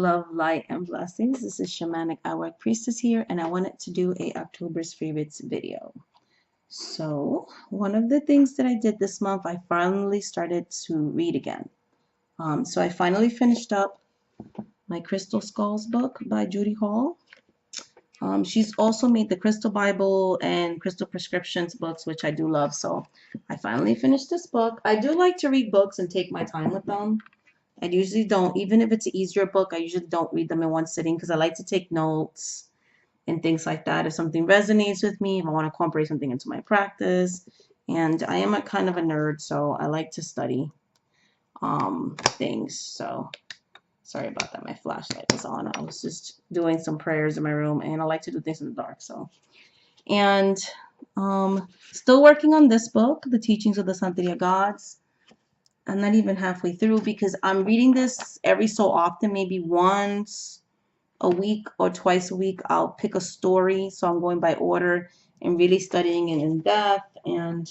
Love, light, and blessings. This is Shamanic I Work Priestess here, and I wanted to do a October's favorites video. So one of the things that I did this month, I finally started to read again. So I finally finished up my Crystal Skulls book by Judy Hall. She's also made the Crystal Bible and Crystal Prescriptions books, which I do love. So I finally finished this book. I do like to read books and take my time with them. I usually don't, even if it's an easier book, I usually don't read them in one sitting because I like to take notes and things like that. If something resonates with me, if I want to incorporate something into my practice. And I am a kind of a nerd, so I like to study things. So sorry about that. My flashlight was on. I was just doing some prayers in my room, and I like to do things in the dark. So, and still working on this book, The Teachings of the Santeria Gods. I'm not even halfway through because I'm reading this every so often, maybe once a week or twice a week. I'll pick a story, so I'm going by order and really studying it in depth and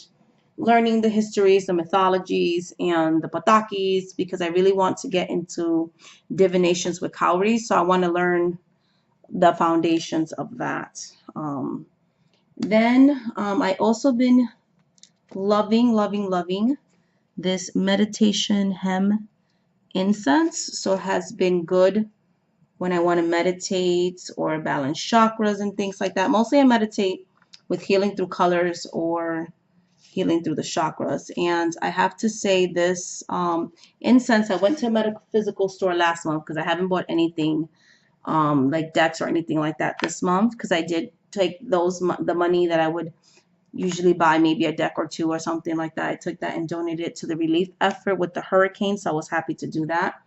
learning the histories, the mythologies, and the patakis because I really want to get into divinations with cowries. So I want to learn the foundations of that. Then I also been loving this meditation hem incense. So it has been good when I want to meditate or balance chakras and things like that. Mostly I meditate with healing through colors or healing through the chakras. And I have to say this incense, I went to a metaphysical store last month because I haven't bought anything like decks or anything like that this month because I did take the money that I would usually buy maybe a deck or two or something like that. I took that and donated it to the relief effort with the hurricane, so I was happy to do that.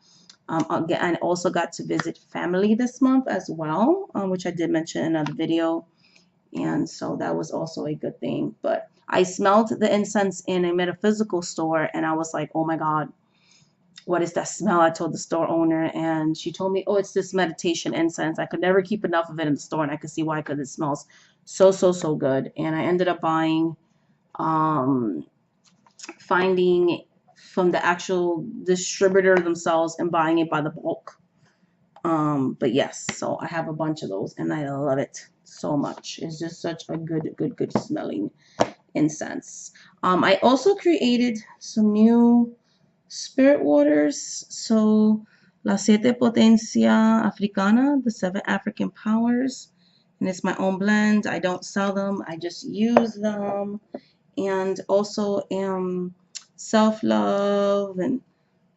Again, I also got to visit family this month as well, which I did mention in another video, and so that was also a good thing. But I smelled the incense in a metaphysical store, and I was like, oh my God, what is that smell? I told the store owner, and she told me, oh, it's this meditation incense. I could never keep enough of it in the store, and I could see why, because it smells so good. And I ended up buying, finding from the actual distributor themselves and buying it by the bulk. But yes, so I have a bunch of those, and I love it so much. It's just such a good smelling incense. I also created some new spirit waters. So La Siete Potencia Africana, the 7 African powers, and it's my own blend. I don't sell them, I just use them. And also self-love and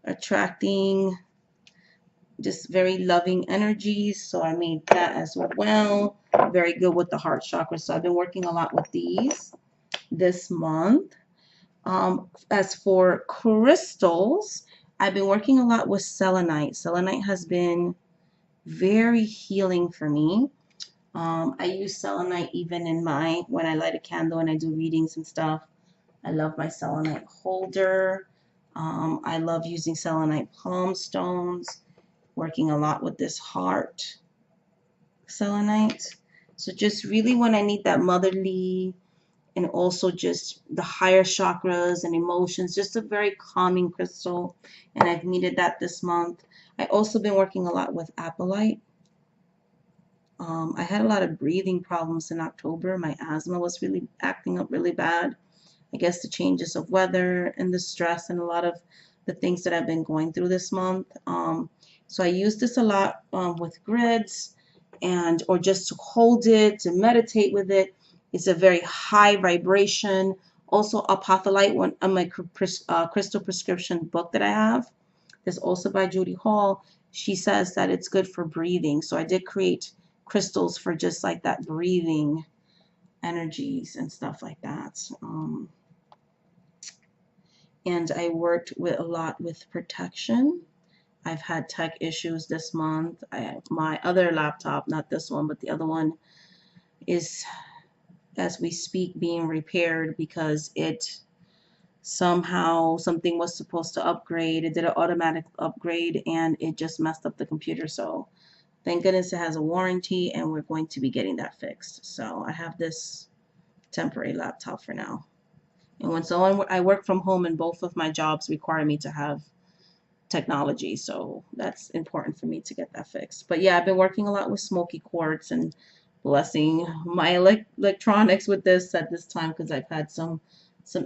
attracting just very loving energies, so I made that as well. Very good with the heart chakra, so I've been working a lot with these this month. As for crystals, I've been working a lot with selenite. Selenite has been very healing for me. I use selenite even in when I light a candle and I do readings and stuff. I love my selenite holder. I love using selenite palm stones, working a lot with this heart selenite. So just really when I need that motherly and also just the higher chakras and emotions, just a very calming crystal, and I've needed that this month. I also been working a lot with apatite. I had a lot of breathing problems in October. My asthma was really acting up really bad. I guess the changes of weather and the stress and a lot of the things that I've been going through this month. So I use this a lot with grids or just to hold it, to meditate with it. It's a very high vibration. Also, apatite, one of my crystal prescription book that I have, that's also by Judy Hall. She says that it's good for breathing. So I did create crystals for just like that breathing energies and stuff like that. And I worked with a lot with protection. I've had tech issues this month. My other laptop, not this one, but the other one, is, as we speak, being repaired because it somehow, something was supposed to upgrade. It did an automatic upgrade and it just messed up the computer. So thank goodness it has a warranty and we're going to be getting that fixed. So I have this temporary laptop for now. And I work from home and both of my jobs require me to have technology, so that's important for me to get that fixed. But yeah, I've been working a lot with smoky quartz and blessing my electronics with this at this time because I've had some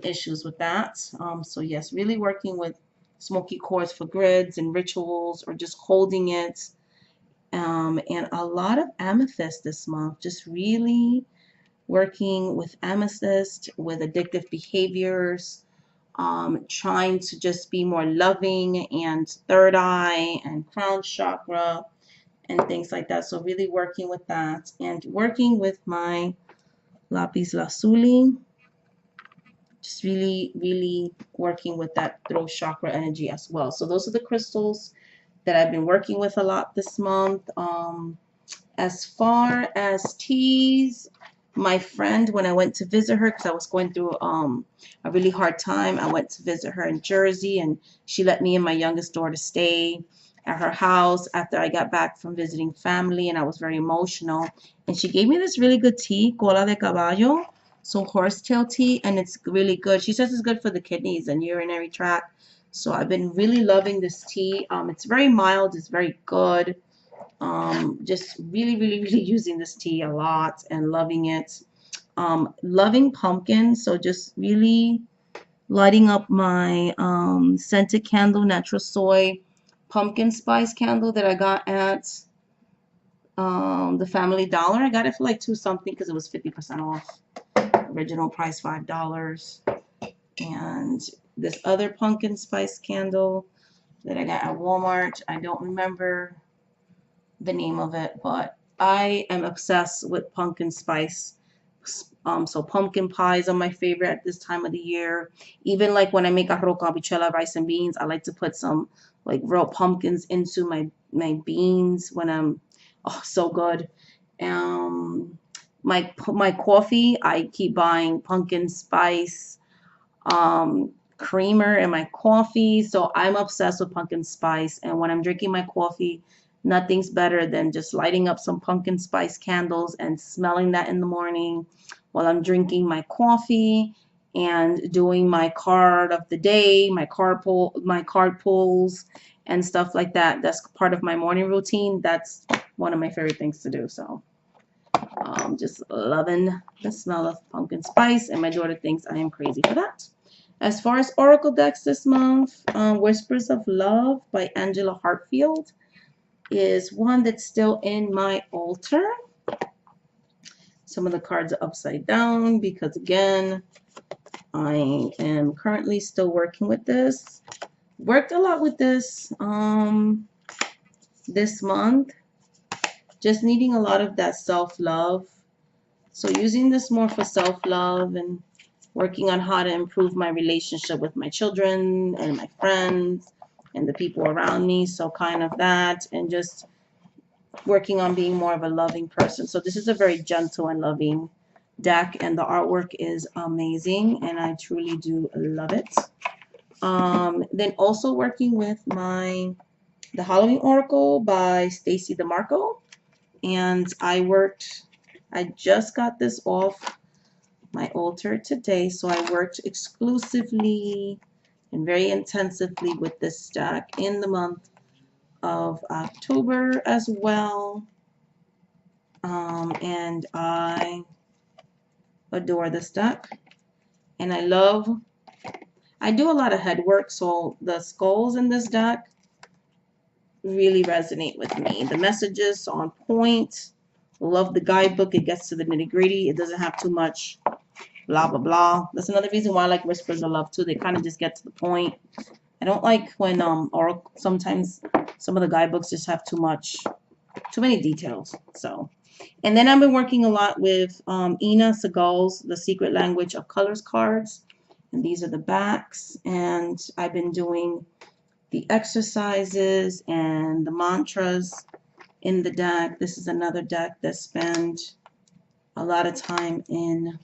issues with that. So yes, really working with smoky quartz for grids and rituals or just holding it. And a lot of amethyst this month, just really working with amethyst, with addictive behaviors, trying to just be more loving and third eye and crown chakra and things like that. So really working with that and working with my lapis lazuli, just really, really working with that throat chakra energy as well. So those are the crystals that I've been working with a lot this month. As far as teas, my friend, when I went to visit her, because I was going through a really hard time, I went to visit her in Jersey, and she let me and my youngest daughter stay at her house after I got back from visiting family, and I was very emotional. And she gave me this really good tea, cola de caballo, so horsetail tea, and it's really good. She says it's good for the kidneys and urinary tract. So I've been really loving this tea. It's very mild, it's very good. Just really, really, really using this tea a lot and loving it. Loving pumpkin, so just really lighting up my scented candle, natural soy pumpkin spice candle that I got at the Family Dollar. I got it for like $2 something because it was 50% off. Original price $5. And this other pumpkin spice candle that I got at Walmart, I don't remember the name of it, but I am obsessed with pumpkin spice. So pumpkin pies are my favorite at this time of the year. Even like when I make arroz con habichuela, rice and beans, I like to put some like real pumpkins into my beans when I'm, oh, so good. My coffee, I keep buying pumpkin spice creamer in my coffee. So I'm obsessed with pumpkin spice. And when I'm drinking my coffee, nothing's better than just lighting up some pumpkin spice candles and smelling that in the morning while I'm drinking my coffee and doing my card of the day, my card pulls and stuff like that. That's part of my morning routine. That's one of my favorite things to do. So just loving the smell of pumpkin spice, and my daughter thinks I am crazy for that. As far as oracle decks this month, Whispers of Love by Angela Hartfield is one that's still in my altar. Some of the cards are upside down because, again, I am currently still working with this. Worked a lot with this this month. Just needing a lot of that self-love. So using this more for self-love and working on how to improve my relationship with my children and my friends and the people around me. So kind of that, and just working on being more of a loving person. So this is a very gentle and loving deck, and the artwork is amazing, and I truly do love it. Then also working with the Halloween Oracle by Stacy DeMarco, and I just got this off my altar today, so I worked exclusively and very intensively with this deck in the month of October as well. And I adore this deck, and I do a lot of head work, so the skulls in this deck really resonate with me. The messages on point. Love the guidebook. It gets to the nitty-gritty. It doesn't have too much blah blah blah. That's another reason why I like Whispers of Love too. They kind of just get to the point. I don't like when or sometimes some of the guidebooks just have too many details. So, and then I've been working a lot with Ina Segal's The Secret Language of Colors cards, and these are the backs. And I've been doing the exercises and the mantras in the deck. This is another deck that spent a lot of time in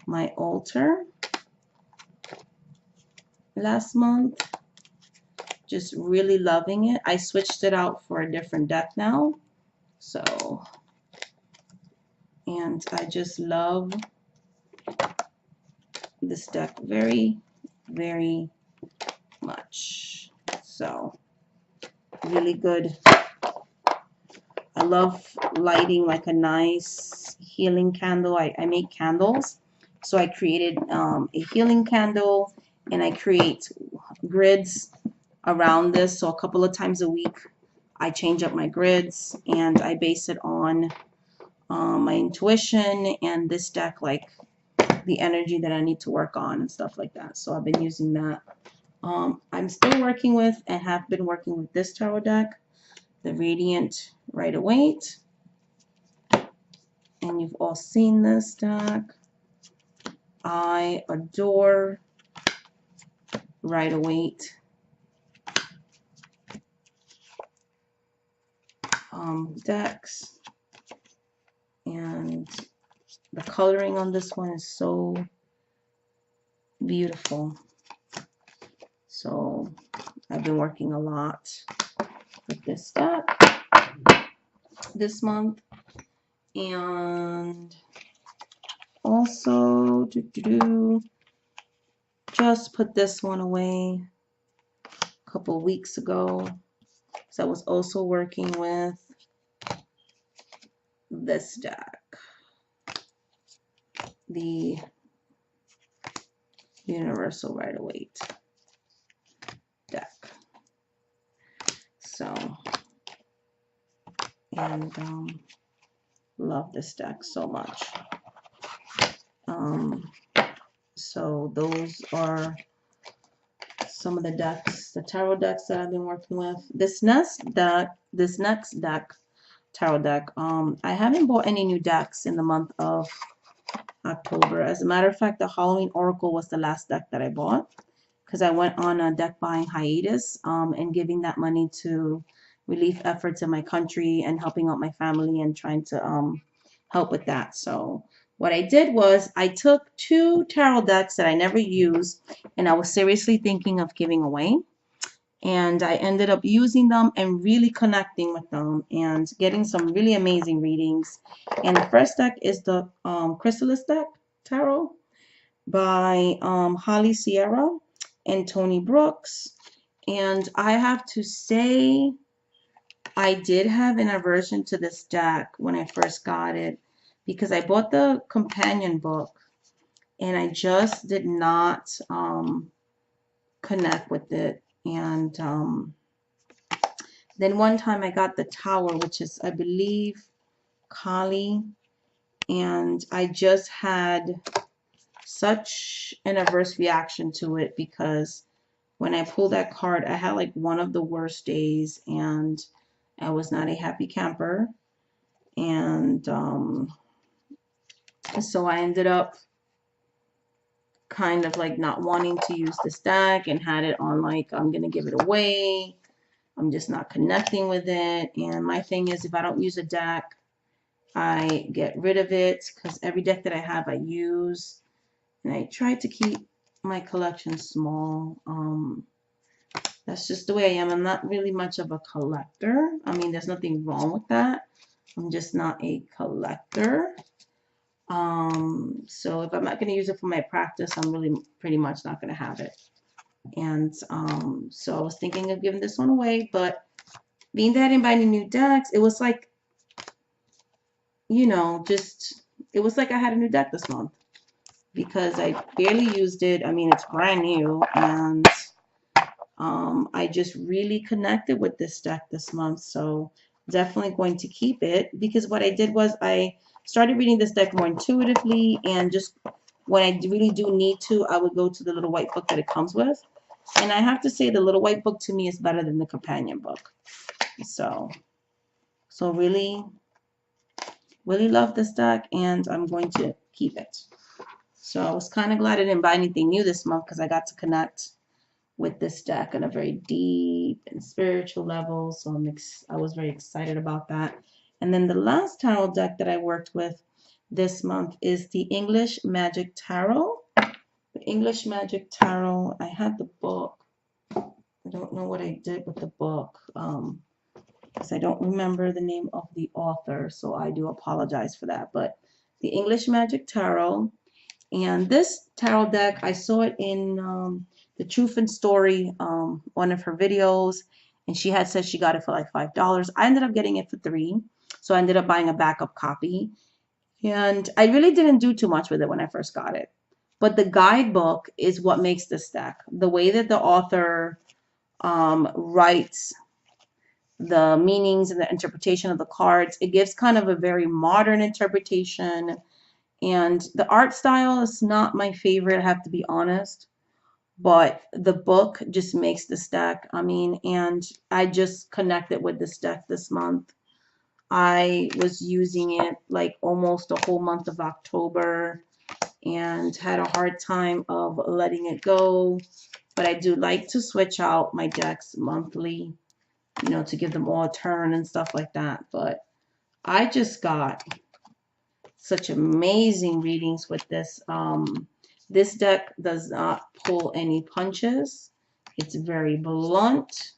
my altar last month. Just really loving it. I switched it out for a different deck now. So, and I just love this deck very, very much. So really good. I love lighting like a nice healing candle. I make candles. So I created a healing candle, and I create grids around this. So a couple of times a week, I change up my grids, and I base it on my intuition and this deck, like the energy that I need to work on and stuff like that. So I've been using that. I'm still working with and have been working with this tarot deck, the Radiant Rider-Waite. And you've all seen this deck. I adore Rider-Waite decks. And the coloring on this one is so beautiful. So I've been working a lot with this deck this month. And also just put this one away a couple of weeks ago. So I was also working with this deck, the Universal Rider-Waite deck. So, and love this deck so much. So those are some of the decks, the tarot decks that I've been working with. This next deck, tarot deck, I haven't bought any new decks in the month of October. As a matter of fact, the Halloween Oracle was the last deck that I bought, because I went on a deck buying hiatus and giving that money to relief efforts in my country and helping out my family and trying to help with that. So what I did was I took 2 tarot decks that I never used and I was seriously thinking of giving away. And I ended up using them and really connecting with them and getting some really amazing readings. And the first deck is the Chrysalis deck tarot by Holly Sierra and Tony Brooks. And I have to say, I did have an aversion to this deck when I first got it, because I bought the companion book and I just did not connect with it. And then one time I got the Tower, which is, I believe, Kali, and I just had such an adverse reaction to it, because when I pulled that card, I had like one of the worst days and I was not a happy camper. And so I ended up kind of like not wanting to use this deck and had it on like, I'm going to give it away. I'm just not connecting with it. And my thing is, if I don't use a deck, I get rid of it, because every deck that I have, I use. And I try to keep my collection small. That's just the way I am. I'm not really much of a collector. I mean, there's nothing wrong with that. I'm just not a collector. So if I'm not going to use it for my practice, I'm really pretty much not going to have it. And so I was thinking of giving this one away, but being that I didn't buy any new decks, it was like, you know, just, it was like I had a new deck this month, because I barely used it. I mean, it's brand new, and I just really connected with this deck this month. So definitely going to keep it, because what I did was I started reading this deck more intuitively, and just when I really do need to, I would go to the little white book that it comes with. And I have to say, the little white book to me is better than the companion book. So really, really love this deck, and I'm going to keep it. So I was kind of glad I didn't buy anything new this month, because I got to connect with this deck on a very deep and spiritual level. So I was very excited about that. And then the last tarot deck that I worked with this month is the English Magic Tarot. The English Magic Tarot, I had the book. I don't know what I did with the book, because I don't remember the name of the author, so I do apologize for that. But the English Magic Tarot, and this tarot deck, I saw it in the Truth and Story, one of her videos, and she had said she got it for like $5. I ended up getting it for $3, so I ended up buying a backup copy. And I really didn't do too much with it when I first got it. But the guidebook is what makes this deck. The way that the author writes the meanings and the interpretation of the cards, it gives kind of a very modern interpretation. And the art style is not my favorite, I have to be honest. But the book just makes this deck. I mean, and I just connected with this deck this month. I was using it like almost the whole month of October and had a hard time of letting it go. But I do like to switch out my decks monthly, you know, to give them all a turn and stuff like that. But I just got such amazing readings with this. This deck does not pull any punches. It's very blunt.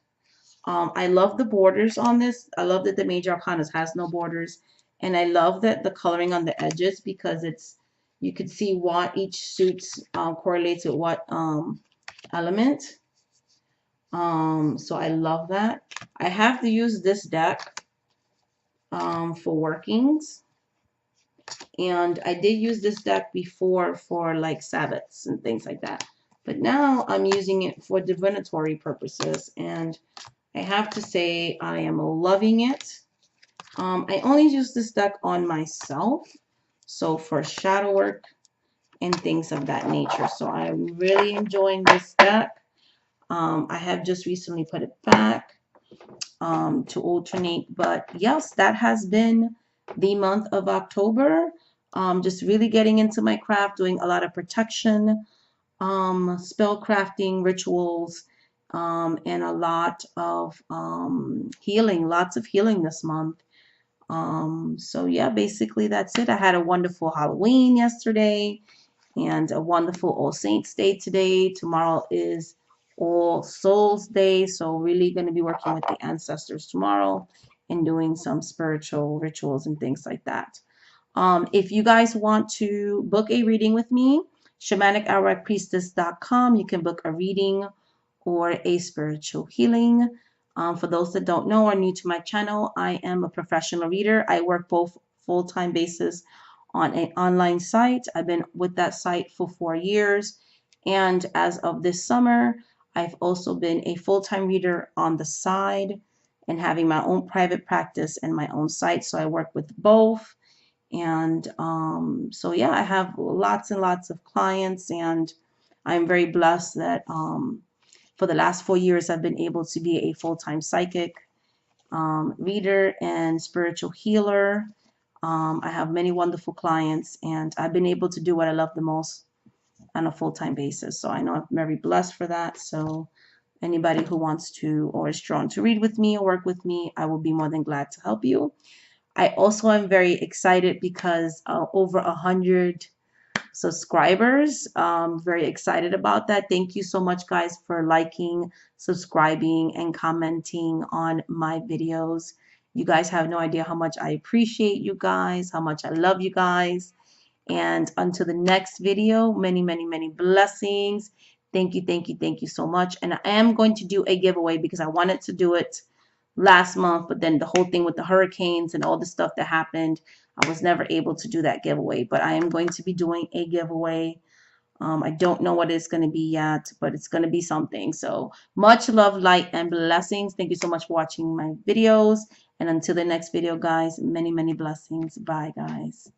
I love the borders on this. I love that the Major Arcanas has no borders. And I love that the coloring on the edges, because it's, you can see what each suits correlates with what element. So I love that. I have to use this deck for workings. And I did use this deck before for like Sabbats and things like that. But now I'm using it for divinatory purposes. And I have to say I am loving it. I only use this deck on myself. So for shadow work and things of that nature. So I'm really enjoying this deck. I have just recently put it back to alternate. But yes, that has been the month of October. Just really getting into my craft, doing a lot of protection, spell crafting rituals, and a lot of healing, lots of healing this month. So yeah, basically that's it. I had a wonderful Halloween yesterday and a wonderful All Saints Day today. Tomorrow is All Souls Day, so really going to be working with the ancestors tomorrow and doing some spiritual rituals and things like that. If you guys want to book a reading with me, shamanic-priestess.com, you can book a reading or a spiritual healing. For those that don't know or new to my channel, I am a professional reader. I work both full-time basis on an online site. I've been with that site for 4 years. And as of this summer, I've also been a full-time reader on the side and having my own private practice and my own site. So I work with both. And so yeah, I have lots and lots of clients, and I'm very blessed that for the last 4 years I've been able to be a full-time psychic, reader, and spiritual healer. I have many wonderful clients, and I've been able to do what I love the most on a full-time basis. So I know I'm very blessed for that. So anybody who wants to or is drawn to read with me or work with me, I will be more than glad to help you. I also am very excited because over 100 subscribers. Very excited about that. Thank you so much, guys, for liking, subscribing, and commenting on my videos. You guys have no idea how much I appreciate you guys, how much I love you guys. And until the next video, many, many, many blessings. Thank you, thank you, thank you so much. And I am going to do a giveaway because I wanted to do it last month, but then the whole thing with the hurricanes and all the stuff that happened, I was never able to do that giveaway. But I am going to be doing a giveaway. I don't know what it's going to be yet, but it's going to be something. So much love, light, and blessings. Thank you so much for watching my videos. And until the next video, guys, many, many blessings. Bye, guys.